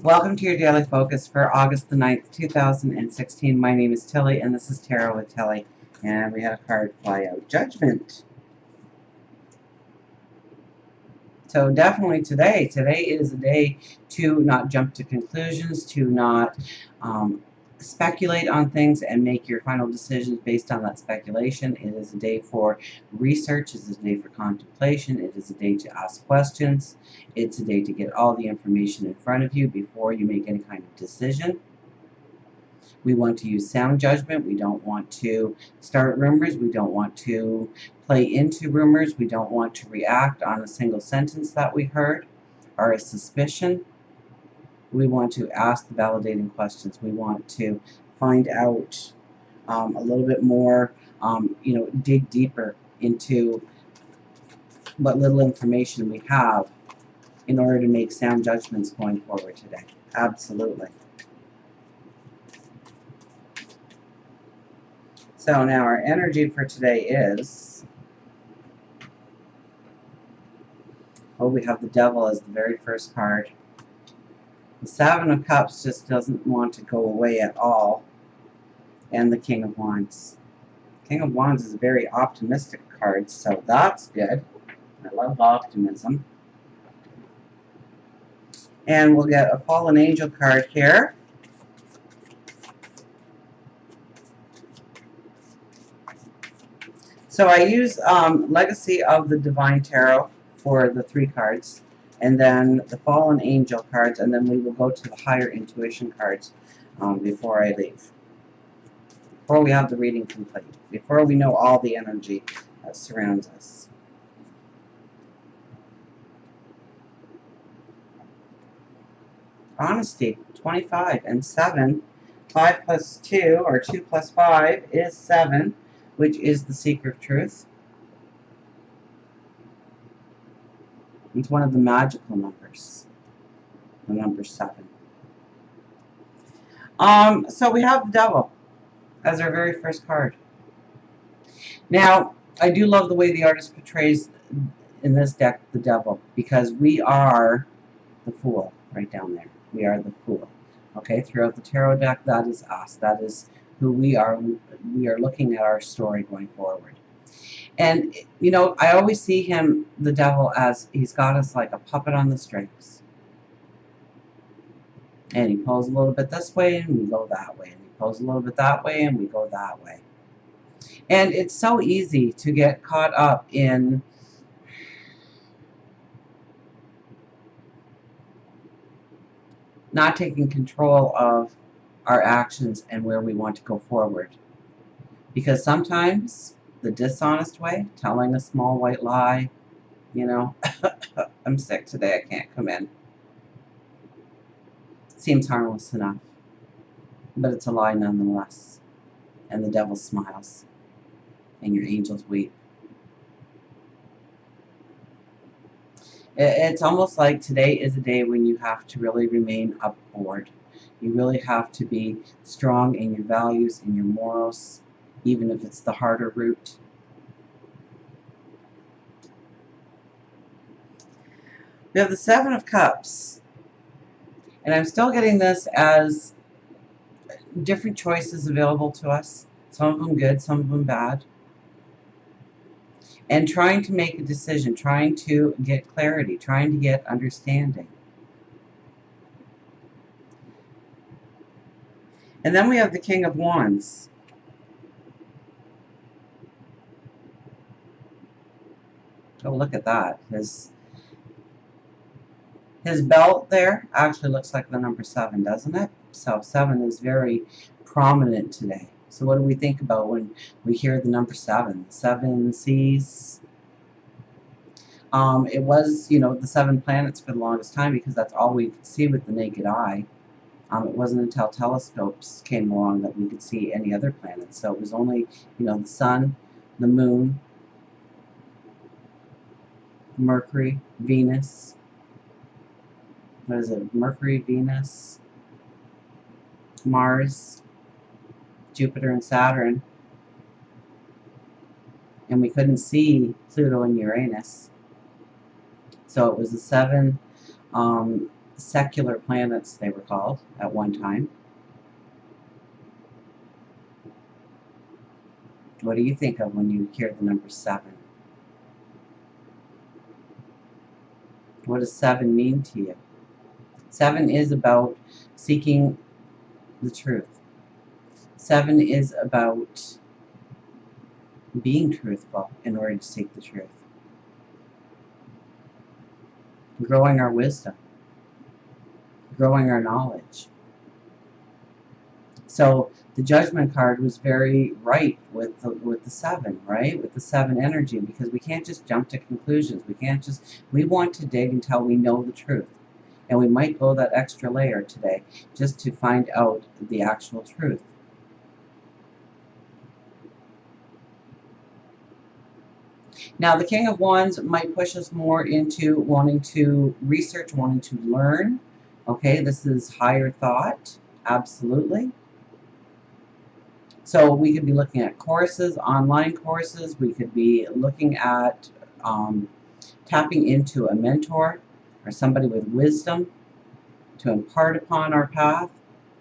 Welcome to your daily focus for August the 9th, 2016. My name is Tilly, and this is Tarot with Tilly. And we had a card fly out. Judgment. So definitely today is a day to not jump to conclusions, to not speculate on things and make your final decisions based on that speculation. It is a day for research. It is a day for contemplation. It is a day to ask questions. It's a day to get all the information in front of you before you make any kind of decision. We want to use sound judgment. We don't want to start rumors. We don't want to play into rumors. We don't want to react on a single sentence that we heard or a suspicion. We want to ask the validating questions. We want to find out a little bit more, dig deeper into what little information we have in order to make sound judgments going forward today. Absolutely. So now our energy for today is, we have the Devil as the very first card. The Seven of Cups just doesn't want to go away at all. And the King of Wands. King of Wands is a very optimistic card, so that's good. I love optimism. And we'll get a Fallen Angel card here. So I use Legacy of the Divine Tarot for the 3 cards, and then the Fallen Angel cards, and then we will go to the Higher Intuition cards before I leave. Before we have the reading complete, before we know all the energy that surrounds us. Honesty, 25, and 7. 5 plus 2, or 2 plus 5, is 7, which is the seeker of truth. It's one of the magical numbers, the number 7. So we have the Devil as our very first card. Now, I do love the way the artist portrays in this deck the Devil, because we are the Fool right down there. We are the Fool. Okay, throughout the tarot deck, that is us. That is who we are. We are looking at our story going forward. And, you know, I always see him, the Devil, as he's got us like a puppet on the strings. And he pulls a little bit this way, and we go that way. And he pulls a little bit that way, and we go that way. And it's so easy to get caught up in not taking control of our actions and where we want to go forward. Because sometimes the dishonest way, telling a small white lie, you know, I'm sick today, I can't come in, seems harmless enough. But it's a lie nonetheless. And the Devil smiles. And your angels weep. It's almost like today is a day when you have to really remain upboard. You really have to be strong in your values, in your morals, even if it's the harder route. We have the Seven of Cups. And I'm still getting this as different choices available to us. Some of them good, some of them bad. And trying to make a decision, trying to get clarity, trying to get understanding. And then we have the King of Wands. Oh, look at that. His belt there actually looks like the number 7, doesn't it? So 7 is very prominent today. So what do we think about when we hear the number 7? 7 seas. It was, you know, the 7 planets for the longest time because that's all we could see with the naked eye. It wasn't until telescopes came along that we could see any other planets. So it was only, you know, the sun, the moon, Mercury, Venus. What is it? Mercury, Venus, Mars, Jupiter, and Saturn. And we couldn't see Pluto and Uranus. So it was the 7 secular planets, they were called at one time. What do you think of when you hear the number 7? What does 7 mean to you? 7 is about seeking the truth. 7 is about being truthful in order to seek the truth. Growing our wisdom. Growing our knowledge. So the Judgment card was very right with the 7, right? With the 7 energy, because we can't just jump to conclusions. We want to dig until we know the truth. And we might go that extra layer today just to find out the actual truth. Now, the King of Wands might push us more into wanting to research, wanting to learn. Okay, this is higher thought, absolutely. So we could be looking at courses, online courses. We could be looking at tapping into a mentor or somebody with wisdom to impart upon our path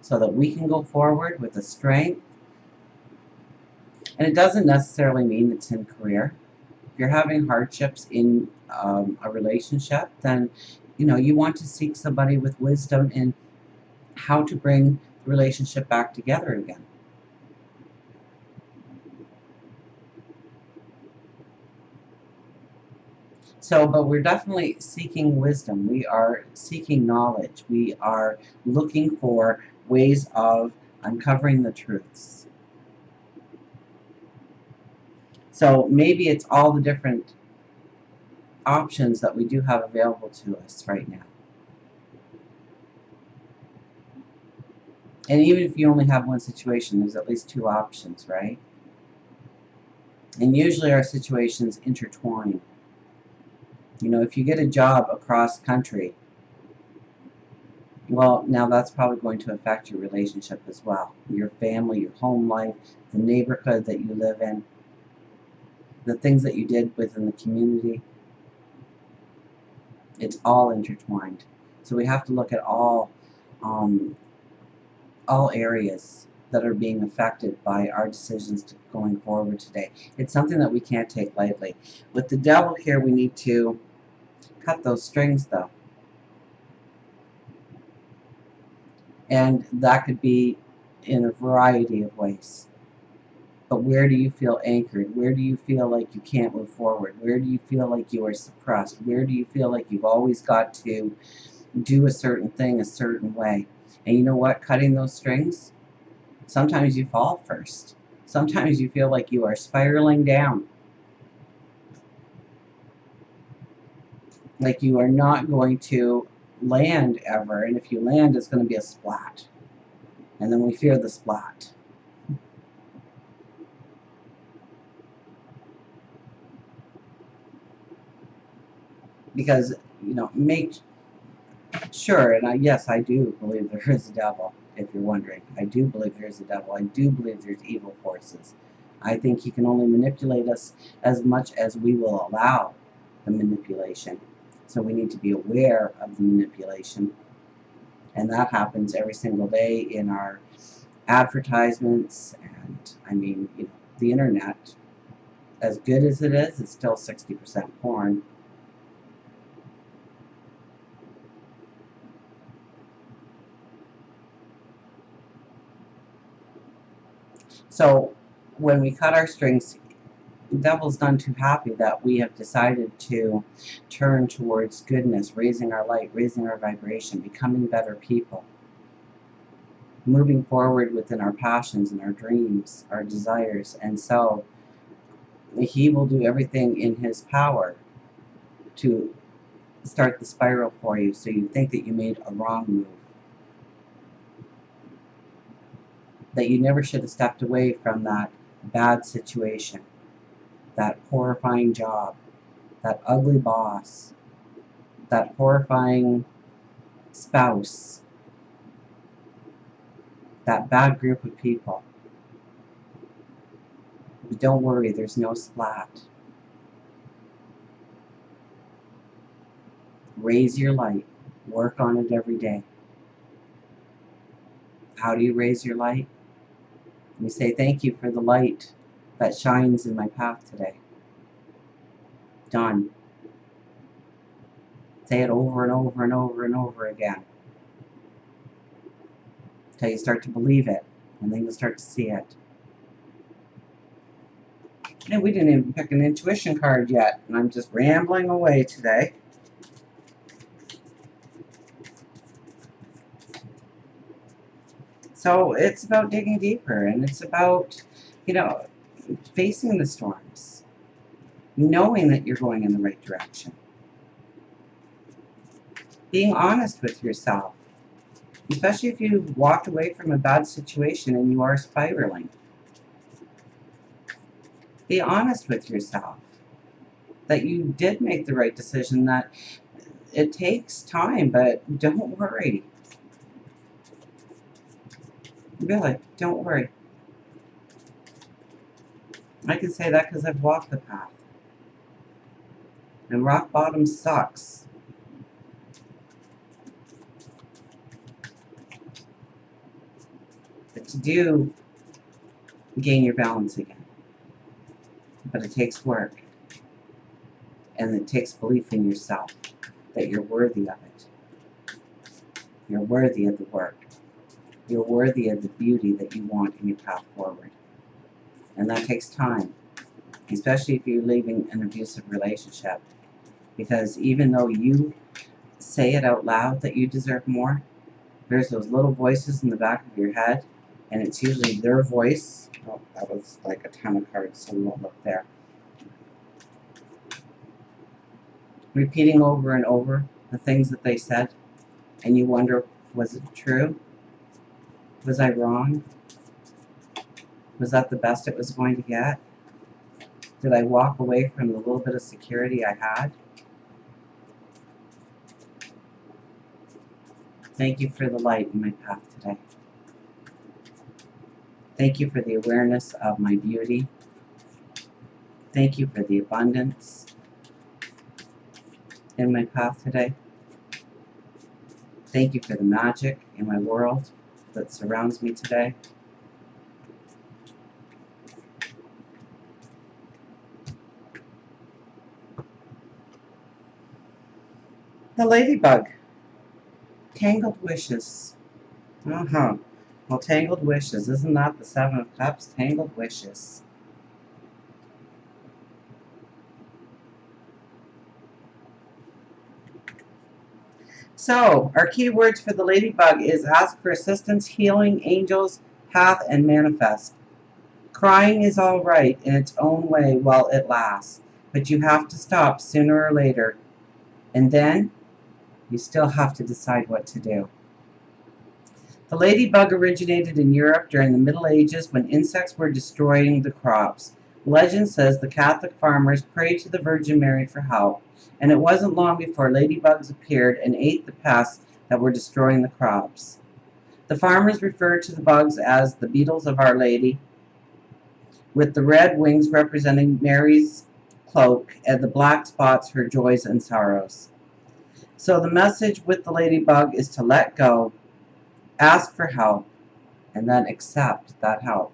so that we can go forward with the strength. And it doesn't necessarily mean it's in career. If you're having hardships in a relationship, then you want to seek somebody with wisdom in how to bring the relationship back together again. So, but we're definitely seeking wisdom. We are seeking knowledge. We are looking for ways of uncovering the truths. So maybe it's all the different options that we do have available to us right now. And even if you only have one situation, there's at least 2 options, right? And usually our situations intertwine. If you get a job across country, well, now that's probably going to affect your relationship as well. Your family, your home life, the neighborhood that you live in, the things that you did within the community. It's all intertwined. So we have to look at all areas that are being affected by our decisions going forward today. It's something that we can't take lightly. With the Devil here, we need to cut those strings, though. And that could be in a variety of ways. But where do you feel anchored? Where do you feel like you can't move forward? Where do you feel like you are suppressed? Where do you feel like you've always got to do a certain thing a certain way? And you know what? Cutting those strings, sometimes you fall first. Sometimes you feel like you are spiraling down. Like you are not going to land ever. And if you land, it's going to be a splat. And then we fear the splat. Because, make sure, and yes, I do believe there is a devil, if you're wondering. I do believe there's a devil. I do believe there's evil forces. I think he can only manipulate us as much as we will allow the manipulation. So we need to be aware of the manipulation. And that happens every single day in our advertisements. And, the internet, as good as it is, it's still 60% porn. So when we cut our strings, the devil's none too happy that we have decided to turn towards goodness, raising our light, raising our vibration, becoming better people, moving forward within our passions and our dreams, our desires. And so he will do everything in his power to start the spiral for you, so you think that you made a wrong move, that you never should have stepped away from that bad situation, that horrifying job, that ugly boss, that horrifying spouse, that bad group of people. But don't worry, there's no splat. Raise your light, Work on it every day. How do you raise your light? You say, thank you for the light that shines in my path today. Done. Say it over and over and over and over again, until you start to believe it, and then you'll start to see it. And we didn't even pick an intuition card yet, and I'm just rambling away today. So it's about digging deeper, and it's about, facing the storms, knowing that you're going in the right direction, being honest with yourself, especially if you've walked away from a bad situation and you are spiraling. Be honest with yourself that you did make the right decision, that it takes time, but don't worry. Really, don't worry. I can say that because I've walked the path. And rock bottom sucks. But you do gain your balance again. But it takes work. And it takes belief in yourself that you're worthy of it. You're worthy of the work. You're worthy of the beauty that you want in your path forward. And that takes time, especially if you're leaving an abusive relationship. Because even though you say it out loud that you deserve more, there's those little voices in the back of your head, and it's usually their voice. Oh, that was like a ton of cards, so we won't look there. Repeating over and over the things that they said, and you wonder, was it true? Was I wrong? Was that the best it was going to get? Did I walk away from the little bit of security I had? Thank you for the light in my path today. Thank you for the awareness of my beauty. Thank you for the abundance in my path today. Thank you for the magic in my world that surrounds me today. The ladybug. Tangled wishes. Well, tangled wishes. Isn't that the Seven of Cups? Tangled wishes. So, our key words for the ladybug is ask for assistance, healing, angels, path, and manifest. Crying is all right in its own way while it lasts, but you have to stop sooner or later. And then, you still have to decide what to do. The ladybug originated in Europe during the Middle Ages when insects were destroying the crops. Legend says the Catholic farmers prayed to the Virgin Mary for help, and it wasn't long before ladybugs appeared and ate the pests that were destroying the crops. The farmers referred to the bugs as the beetles of Our Lady, with the red wings representing Mary's cloak and the black spots her joys and sorrows. So the message with the ladybug is to let go, ask for help, and then accept that help.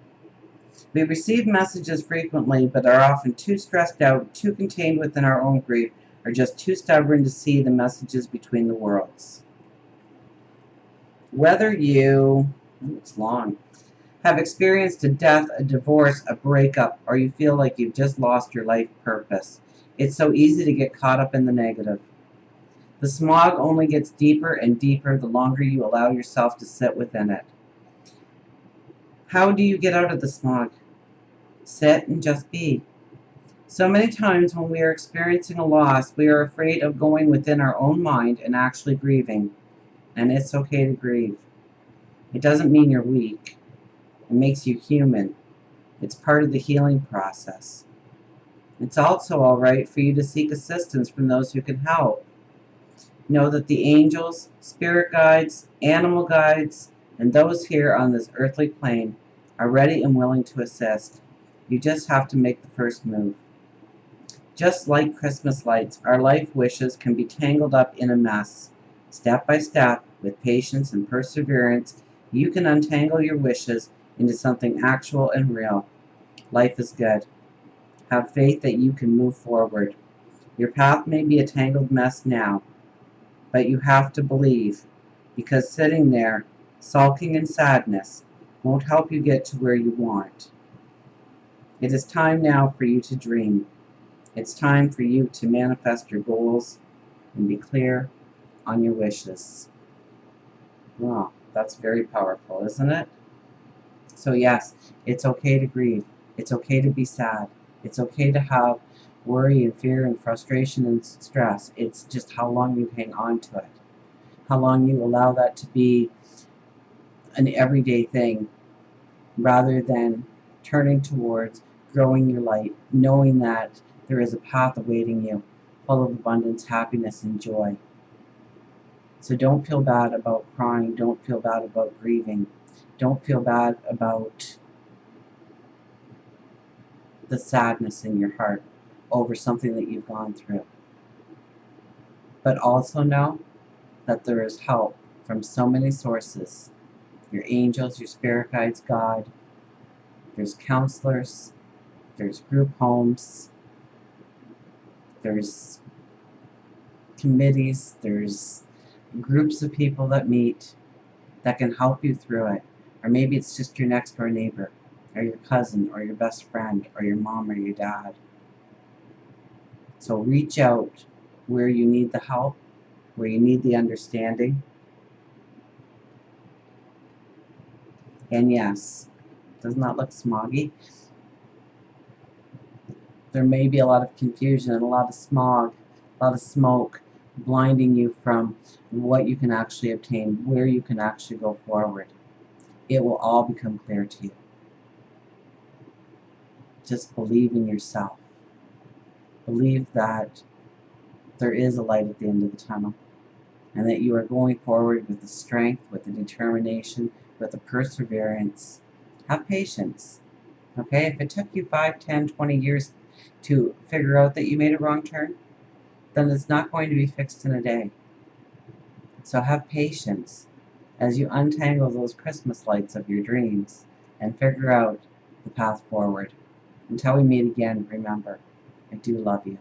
We receive messages frequently, but are often too stressed out, too contained within our own grief, or just too stubborn to see the messages between the worlds. Whether you, it's long, have experienced a death, a divorce, a breakup, or you feel like you've just lost your life purpose, it's so easy to get caught up in the negative. The smog only gets deeper and deeper the longer you allow yourself to sit within it. How do you get out of the smog? Sit and just be. So many times when we are experiencing a loss, we are afraid of going within our own mind and actually grieving. And it's okay to grieve. It doesn't mean you're weak. It makes you human. It's part of the healing process. It's also all right for you to seek assistance from those who can help. Know that the angels, spirit guides, animal guides, and those here on this earthly plane are ready and willing to assist. You just have to make the first move. Just like Christmas lights, our life wishes can be tangled up in a mess. Step by step, with patience and perseverance, you can untangle your wishes into something actual and real. Life is good. Have faith that you can move forward. Your path may be a tangled mess now, but you have to believe, because sitting there, sulking in sadness, won't help you get to where you want. It is time now for you to dream. It's time for you to manifest your goals and be clear on your wishes. Wow, that's very powerful, isn't it? So yes, it's okay to grieve. It's okay to be sad. It's okay to have worry and fear and frustration and stress. It's just how long you hang on to it. How long you allow that to be an everyday thing rather than turning towards growing your light, knowing that there is a path awaiting you full of abundance, happiness, and joy. So don't feel bad about crying. Don't feel bad about grieving. Don't feel bad about the sadness in your heart over something that you've gone through. But also know that there is help from so many sources. Your angels, your spirit guides, God. There's counselors. There's group homes. There's committees. There's groups of people that meet that can help you through it. Or maybe it's just your next door neighbor, or your cousin, or your best friend, or your mom, or your dad. So reach out where you need the help, where you need the understanding. And yes, doesn't that look smoggy? There may be a lot of confusion and a lot of smog, a lot of smoke blinding you from what you can actually obtain, where you can actually go forward. It will all become clear to you. Just believe in yourself. Believe that there is a light at the end of the tunnel, and that you are going forward with the strength, with the determination, with the perseverance. Have patience. Okay, if it took you 5, 10, 20 years to figure out that you made a wrong turn, then it's not going to be fixed in a day. So have patience as you untangle those Christmas lights of your dreams and figure out the path forward. Until we meet again, remember, I do love you.